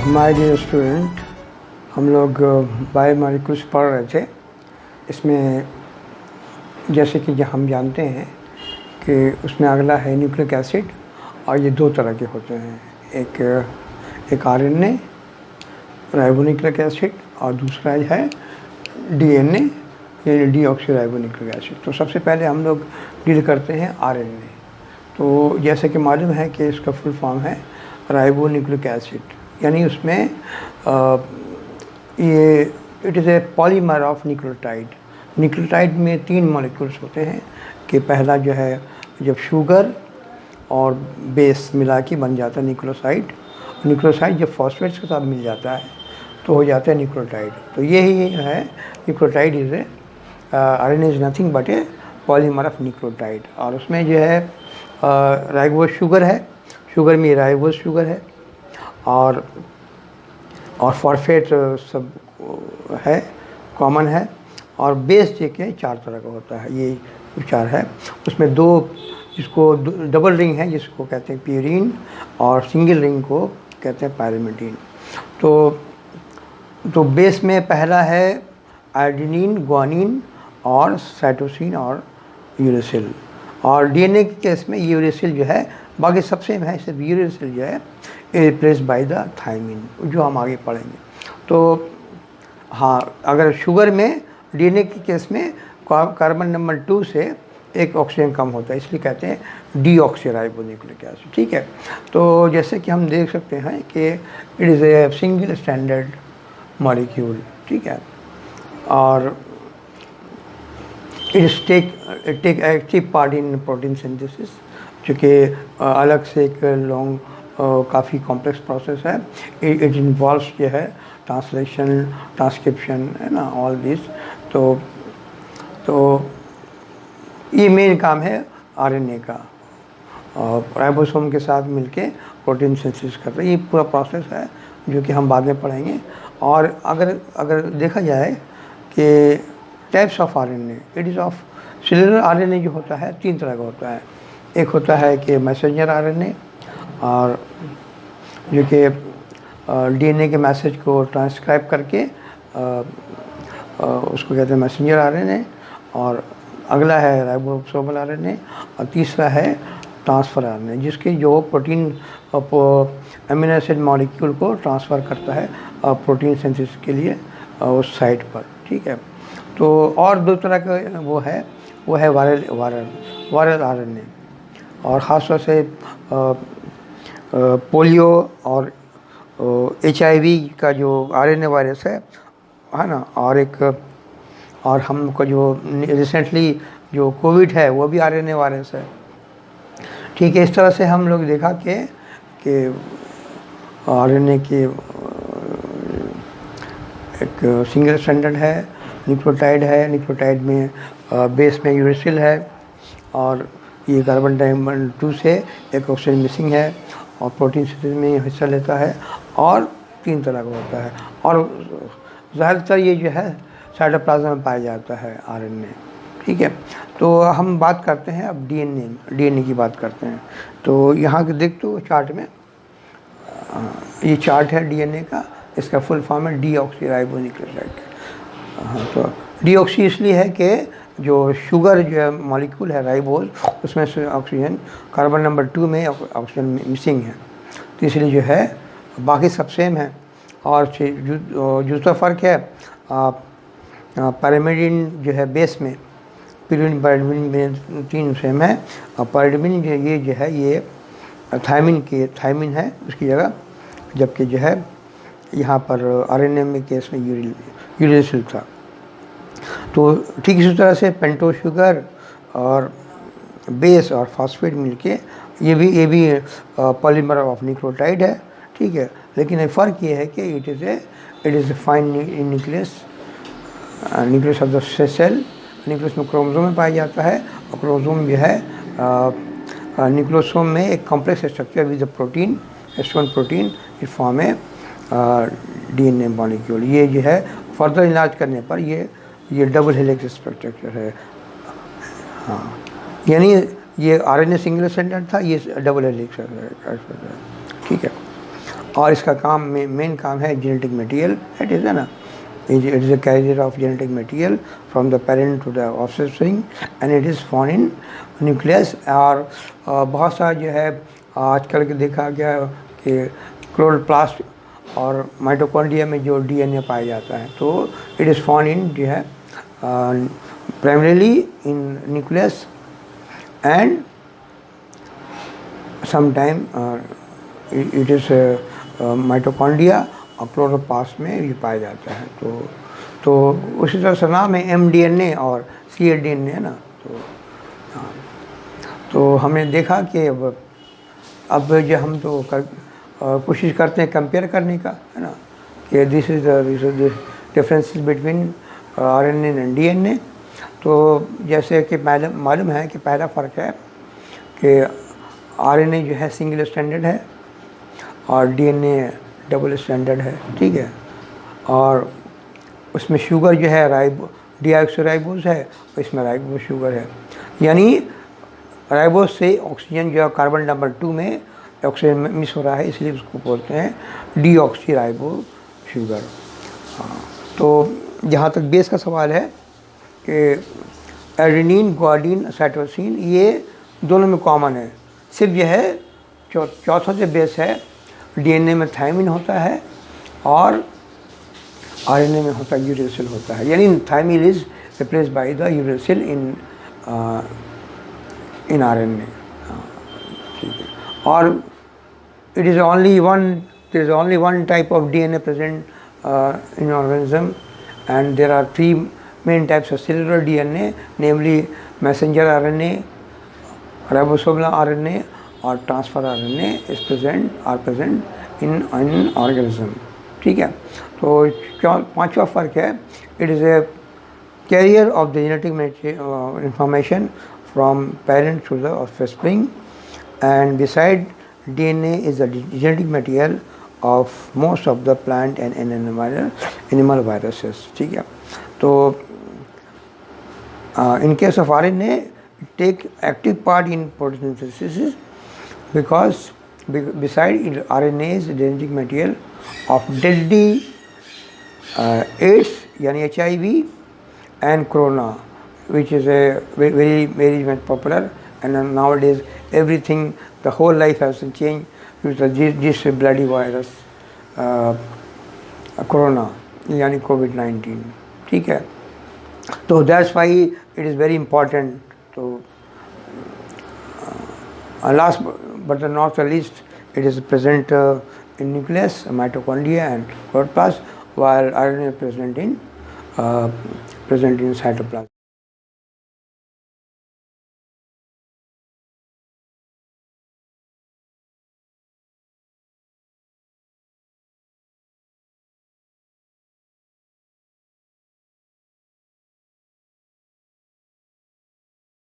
My dear student, हम लोग biomolecules पढ़ रहे थे। इसमें जैसे कि हम जानते हैं कि उसमें अगला है न्यूक्लिक एसिड, और ये दो तरह के होते हैं, एक आरएनए राइबोन्यूक्लिक एसिड और दूसरा है डीएनए यानी डीऑक्सीराइबोन्यूक्लिक एसिड। तो सबसे पहले हम लोग डील करते हैं आरएनए। तो जैसे कि मालूम है कि इसका फुल फॉर्म है राइबोन्यूक्लिक एसिड, यानी उसमें ये it is A polymer of nucleotide. Nucleotide में 3 मॉलिक्यूल्स होते हैं कि पहला जो है जब शुगर और बेस मिला के बन जाता है न्यूक्लियोसाइड। न्यूक्लियोसाइड जब फॉस्फेट्स के साथ मिल जाता है तो हो जाता है न्यूक्लियोटाइड। तो यही है nucleotide is a RNA is nothing but A polymer of nucleotide. और उसमें जो है राइबोज शुगर है, शुगर में राइबोज शुगर है, और फॉस्फेट सब है, कॉमन है। और बेस जो कि 4 तरह का होता है, ये विचार है। उसमें 2 जिसको डबल रिंग है जिसको कहते हैं प्यूरीन, और सिंगल रिंग को कहते हैं पायरिमिडीन। तो बेस में पहला है आयोडीन, गुआनिन और साइटोसिन और यूरेसिल। और डीएनए के केस में यूरेसिल जो है, बाकी सब सेम है, सिर्फ यूरेसिल जो है रिप्लेस बाय द थायमिन, जो हम आगे पढ़ेंगे। तो हाँ, अगर शुगर में डीएनए के केस में कार्बन नंबर 2 से एक ऑक्सीजन कम होता है, इसलिए कहते हैं डीऑक्सीराइबोन्यूक्लिक एसिड। ठीक है। तो जैसे कि हम देख सकते हैं कि it is a single standard molecule. ठीक है। और it take active part in protein synthesis, जो कि अलग से एक लॉन्ग काफ़ी कॉम्प्लेक्स प्रोसेस है। इट इन्वॉल्व्स जो है ट्रांसलेशन, ट्रांसक्रिप्शन, है ना, ऑल दिस। तो ये मेन काम है आरएनए का, राइबोसोम के साथ मिलके प्रोटीन सिंथेसिस करता है। ये पूरा प्रोसेस है जो कि हम बाद में पढ़ेंगे। और अगर देखा जाए कि types of RNA, it is of cellular RNA जो होता है 3 तरह का होता है। एक होता है कि मैसेंजर आरएनए, और जो कि डीएनए के मैसेज को ट्रांसक्राइब करके उसको कहते हैं मैसेंजर आरएनए। और अगला है राइबोसोमल आरएनए, और तीसरा है ट्रांसफ़र आरएनए, जिसके जो प्रोटीन अमीनो एसिड मॉलिक्यूल को ट्रांसफ़र करता है प्रोटीन सिंथेसिस के लिए उस साइट पर। ठीक है। तो और 2 तरह का वो है वायरल आरएनए, और ख़ासतौर से पोलियो और HIV का जो आरएनए वायरस है ना, और हमको जो रिसेंटली जो कोविड है वो भी आरएनए वायरस है। ठीक है। इस तरह से हम लोग देखा कि आरएनए की एक सिंगल स्टैंडर्ड है, न्यूक्लियोटाइड है, न्यूक्लियोटाइड में बेस में यूरेसिल है, और ये कार्बन डाइऑक्साइड 2 से एक ऑक्सीजन मिसिंग है, और प्रोटीन सिंथेसिस में हिस्सा लेता है, और 3 तरह का होता है। और ज़्यादातर ये जो है साइटोप्लाज्म में पाया जाता है आरएनए। ठीक है। तो हम बात करते हैं अब डीएनए की बात करते हैं। तो यहाँ के देख तो चार्ट में ये चार्ट है डीएनए का। इसका फुल फॉर्म है डीऑक्सीराइबोन्यूक्लिक एसिड। हाँ, तो डीऑक्सी इसलिए है कि जो शुगर जो मॉलिक्यूल है राइबोज, उसमें से ऑक्सीजन कार्बन नंबर 2 में ऑक्सीजन मिसिंग है, तो इसलिए जो है बाकी सब सेम है। और जो तो फ़र्क है पायरिमिडीन जो है बेस में, प्यूरीन पायरिमिडीन में 3 सेम है, और पायरिमिडीन जो है ये थायमिन है उसकी जगह, जबकि जो है यहाँ पर आरएनए में केस में यूरेसिल था। तो ठीक इसी तरह से पेंटोज शुगर और बेस और फॉस्फेट मिलके ये भी पॉलीमर ऑफ न्यूक्लियोटाइड है। ठीक है। लेकिन फ़र्क ये है कि it is a fine nucleus of the cell. Nucleus में क्रोमोसोम में पाया जाता है, और क्रोमोसोम जो है न्यूक्लियोसोम में एक complex structure with the protein, H1 protein, it form A DNA molecule. ये जो है फर्दर इलाज करने पर ये डबल हेलिक्स स्ट्रक्चर है। हाँ, यानी ये आरएनए सिंगल स्टैंडर्ड था, ये डबल हेलिक्स है। ठीक है। और इसका काम मेन काम है जेनेटिक मटेरियल, इट इज़ है ना, it is a carrier of genetic material from the parent to the offspring and it is found in nucleus. और बहुत सारा जो है आजकल के देखा गया कि क्लोरोप्लास्ट और माइटोकॉन्ड्रिया में जो डीएनए पाया जाता है, तो इट इज़ फाउंड इन जो है primarily in nucleus and sometime it is mitochondria और क्लोरोप्लास्ट में भी पाया जाता है। तो उसी तरह से नाम है एमडीएनए और सीएडीएनए है ना। हाँ, तो हमने देखा कि अब जो हम तो कोशिश करते हैं कंपेयर करने का, है ना, कि this is the differences between RNA and DNA. तो जैसे कि मालूम है कि पहला फ़र्क है कि आरएनए जो है सिंगल स्टैंडर्ड है और डीएनए डबल स्टैंडर्ड है, ठीक है। और उसमें शुगर जो है डीऑक्सीराइबोज है और इसमें राइबोज शुगर है, यानी राइबोज से ऑक्सीजन जो है कार्बन नंबर 2 में ऑक्सीजन मिस हो रहा है, इसलिए उसको बोलते हैं डीऑक्सीराइबोज शुगर। हाँ, तो जहाँ तक बेस का सवाल है कि एडेनिन, ग्वानिन, साइटोसिन ये दोनों में कॉमन है, सिर्फ यह है चौथा जो बेस है डीएनए में थायमिन होता है और आरएनए में होता है यूरेसिल होता है, यानी thymine is replace by the uracil in RNA. ठीक है। और it is only there is only one type of DNA present in organism, and there are 3 main types of cellular DNA, namely messenger RNA, ribosomal RNA और transfer RNA are present in organism। ठीक है। तो पांचवा फ़र्क है, it is a carrier of the genetic information from parent to the offspring, and beside DNA is the genetic material of most of the plant and animal viruses। ठीक है। तो in case of RNA, it take active part in protein synthesis because beside RNA is the genetic material of deadly AIDS यानी HIV and corona, which is a very much popular, and nowadays everything, the whole life has changed with this bloody virus corona यानी COVID-19। ठीक है। तो that's why it is very important to last but not the least, it is present in nucleus, mitochondria and chloroplast, while RNA is present in cytoplasm।